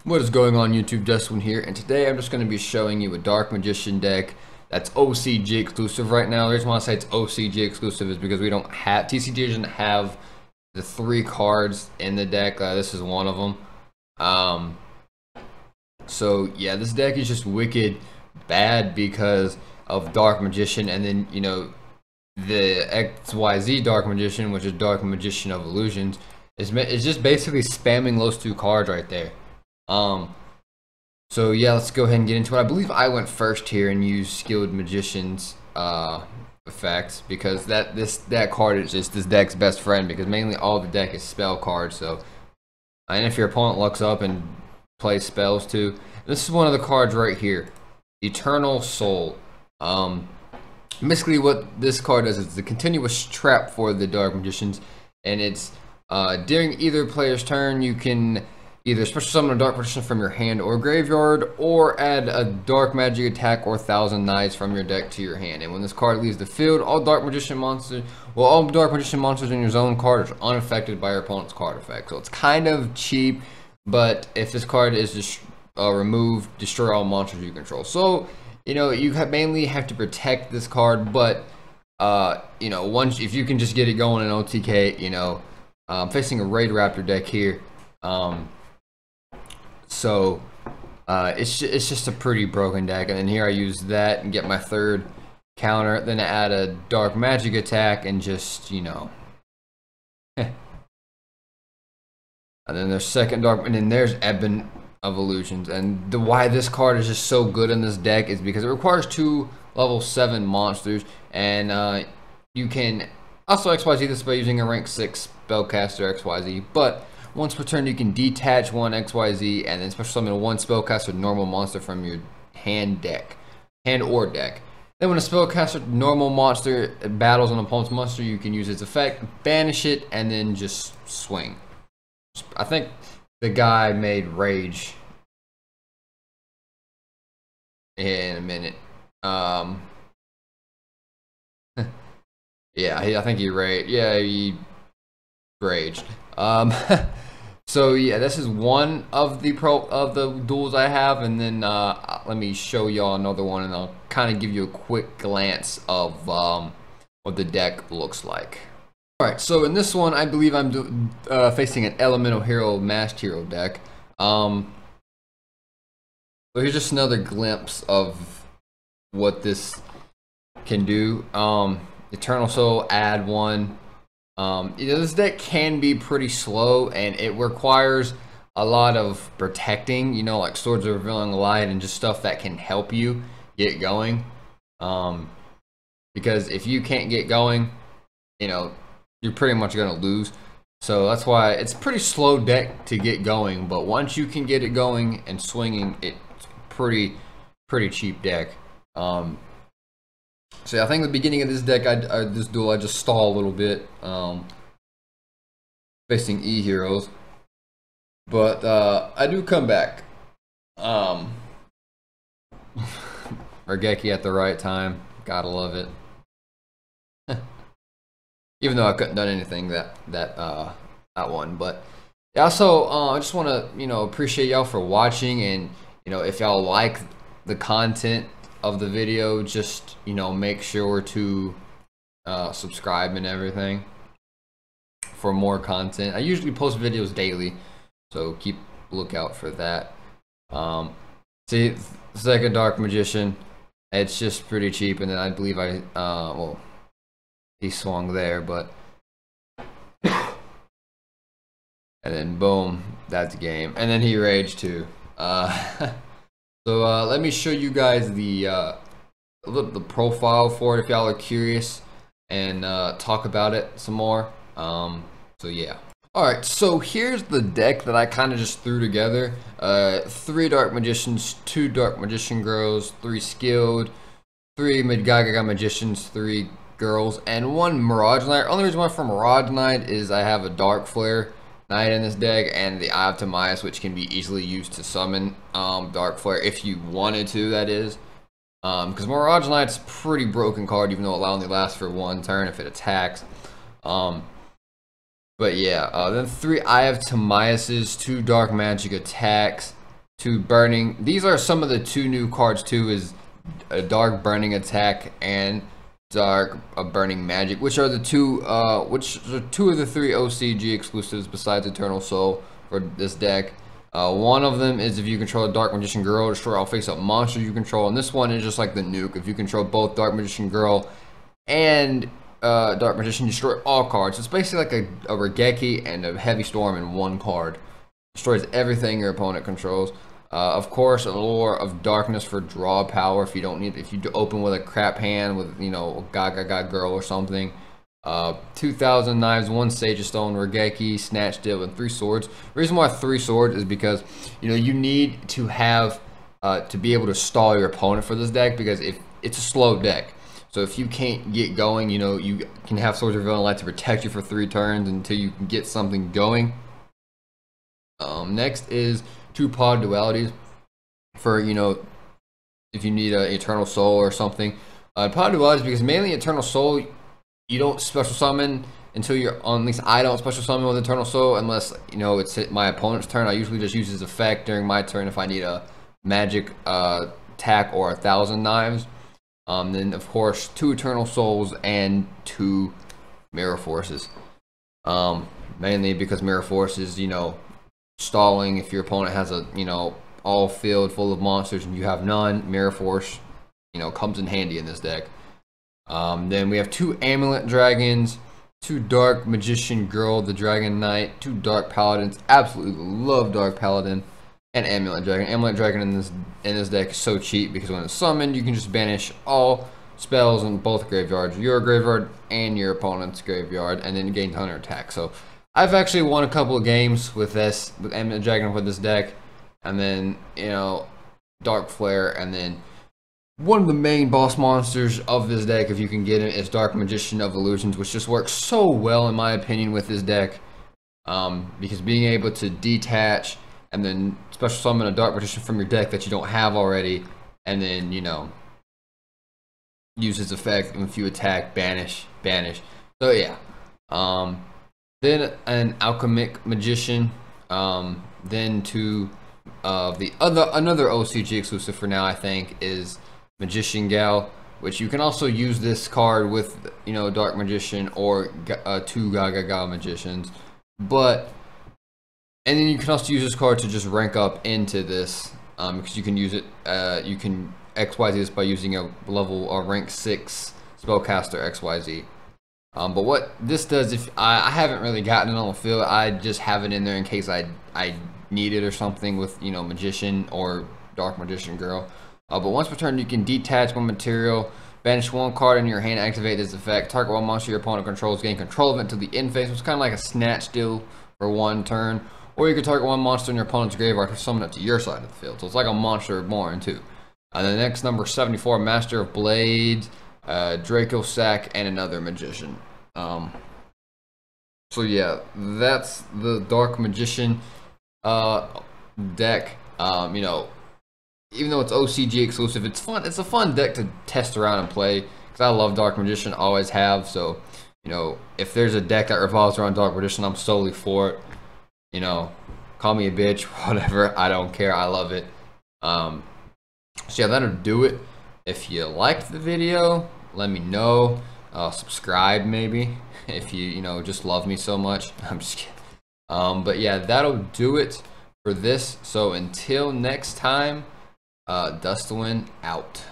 What is going on YouTube, Justin here, and today I'm just going to be showing you a Dark Magician deck that's OCG exclusive right now. The reason why I say it's OCG exclusive is because we don't have, TCG doesn't have the 3 cards in the deck. This is one of them. So yeah, this deck is just wicked bad because of Dark Magician, and then, you know, the XYZ Dark Magician, which is Dark Magician of Illusions, is just basically spamming those 2 cards right there. So yeah, let's go ahead and get into it. I believe I went first here and used Skilled Magician's effects because that card is just this deck's best friend, because mainly all the deck is spell cards. So, and if your opponent looks up and plays spells too, this is one of the cards right here, Eternal Soul. Basically what this card does is the continuous trap for the Dark Magicians, and it's during either player's turn you can either special summon a Dark Magician from your hand or graveyard, or add a Dark Magic attack or 1,000 Knights from your deck to your hand. And when this card leaves the field, all Dark Magician monsters in your zone card are unaffected by your opponent's card effect. So it's kind of cheap, but if this card is just removed, destroy all monsters you control. So, you know, you mainly have to protect this card, but you know, if you can just get it going in OTK, you know, I'm facing a Raid Raptor deck here. So it's just a pretty broken deck, and then here I use that and get my 3rd counter, then I add a Dark Magic attack and just, you know, and then there's second Dark, and then there's Ebon of Illusions. And why this card is just so good in this deck is because it requires 2 level 7 monsters, and you can also XYZ this by using a rank 6 spellcaster XYZ, but once per turn you can detach 1 XYZ and then special summon 1 spellcaster normal monster from your hand or deck. Then when a spellcaster normal monster battles an opponent's monster, you can use its effect, banish it, and then just swing. I think the guy made Rage in a minute. Yeah, I think he raged. Yeah, he raged. So yeah, this is one of the duels I have, and then let me show y'all another one, and I'll kind of give you a quick glance of what the deck looks like. All right, so in this one, I believe I'm facing an Elemental Hero Masked Hero deck. So here's just another glimpse of what this can do. Eternal Soul, add 1. You know, this deck can be pretty slow, and it requires a lot of protecting, you know, like Swords of Revealing Light and just stuff that can help you get going. Because if you can't get going, you know, you're pretty much going to lose. So that's why it's a pretty slow deck to get going, but once you can get it going and swinging, it's pretty cheap deck. So I think at the beginning of this deck, this duel, I just stall a little bit, facing E heroes, but I do come back. Regeki at the right time, gotta love it. Even though I couldn't done anything that one, but yeah, also I just want to, you know, appreciate y'all for watching, and you know, if y'all like the content of the video, just, you know, make sure to subscribe and everything for more content. I usually post videos daily, so keep a lookout for that. See, second Dark Magician, it's just pretty cheap, and then I believe well, he swung there, but and then boom, that's game, and then he raged too. So let me show you guys the profile for it if y'all are curious, and talk about it some more. So yeah. Alright, so here's the deck that I kind of just threw together. 3 Dark Magicians, 2 Dark Magician girls, 3 skilled, 3 Midgaga Magicians, 3 girls, and 1 Mirage Knight. Only reason why for Mirage Knight is I have a Dark Flare Knight in this deck, and the Eye of Timaeus, which can be easily used to summon Dark Flare if you wanted to, that is. Because Mirage Knight's a pretty broken card, even though it only lasts for 1 turn if it attacks. But yeah, then 3 Eye of Timaeuses, 2 Dark Magic attacks, to burning. These are some of the 2 new cards too, is a dark burning attack and dark burning magic, which are the two of the 3 OCG exclusives besides Eternal Soul for this deck. One of them is if you control a Dark Magician Girl, destroy all face-up monsters you control, and this one is just like the nuke. If you control both Dark Magician Girl and Dark Magician, destroy all cards. It's basically like a Regeki and a Heavy Storm in one card. Destroys everything your opponent controls. Of course, a Lure of Darkness for draw power if you open with a crap hand with, you know, Gaga Girl or something. 2,000 knives, 1 Sage of Stone, Regeki, Snatch Deal, and 3 swords. The reason why 3 swords is because, you know, you need to have to be able to stall your opponent for this deck, because if it's a slow deck. So if you can't get going, you know, you can have Swords of Villain Light to protect you for 3 turns until you can get something going. Next is 2 Pod Dualities for, you know, if you need an Eternal Soul or something. Pod Dualities, because mainly Eternal Soul, you don't special summon until you're on, at least I don't special summon with Eternal Soul unless, you know, it's my opponent's turn. I usually just use his effect during my turn if I need a magic attack or 1,000 knives. Then of course 2 Eternal Souls and 2 Mirror Forces. Mainly because Mirror Force is, you know, stalling. If your opponent has a, you know, all field full of monsters and you have none, Mirror Force, you know, comes in handy in this deck. Then we have 2 Amulet Dragons, 2 Dark Magician Girl, the Dragon Knight, 2 Dark Paladins. Absolutely love Dark Paladin and Amulet Dragon. Amulet Dragon in this deck is so cheap because when it's summoned, you can just banish all spells in both graveyards, your graveyard and your opponent's graveyard, and then gain 100 attack. So I've actually won a couple of games with Amulet Dragon with this deck, and then, you know, Dark Flare, and then one of the main boss monsters of this deck, if you can get it, is Dark Magician of Illusions, which just works so well in my opinion with this deck, because being able to detach and then special summon a Dark Magician from your deck that you don't have already, and then, you know, use his effect, and if you attack, banish. So yeah. Then an Alchemic Magician. Then to another OCG exclusive for now, I think, is Magician Gal, which you can also use this card with, you know, Dark Magician or 2 Gaga Magicians, and then you can also use this card to just rank up into this, because you can use it, you can XYZ this by using a rank 6 spellcaster XYZ. But what this does, if I haven't really gotten it on the field, I just have it in there in case I need it or something with, you know, Magician or Dark Magician Girl. But once per turn, you can detach 1 material, banish 1 card in your hand, activate this effect, target 1 monster your opponent controls, gain control of it until the end phase. It's kind of like a Snatch Deal for 1 turn. Or you can target 1 monster in your opponent's graveyard to summon it to your side of the field. So it's like a Monster Reborn too. And the next, number 74, Master of Blades, Draco Sack, and another Magician. So yeah, that's the Dark Magician deck. You know, even though it's OCG exclusive, it's fun. It's a fun deck to test around and play, because I love Dark Magician, always have. So, you know, if there's a deck that revolves around Dark Magician, I'm solely for it. You know, call me a bitch, whatever, I don't care, I love it. So yeah, that'll do it. If you liked the video, let me know. Subscribe maybe, if you know, just love me so much. I'm just kidding. But yeah, that'll do it for this. So until next time, Dustwin out.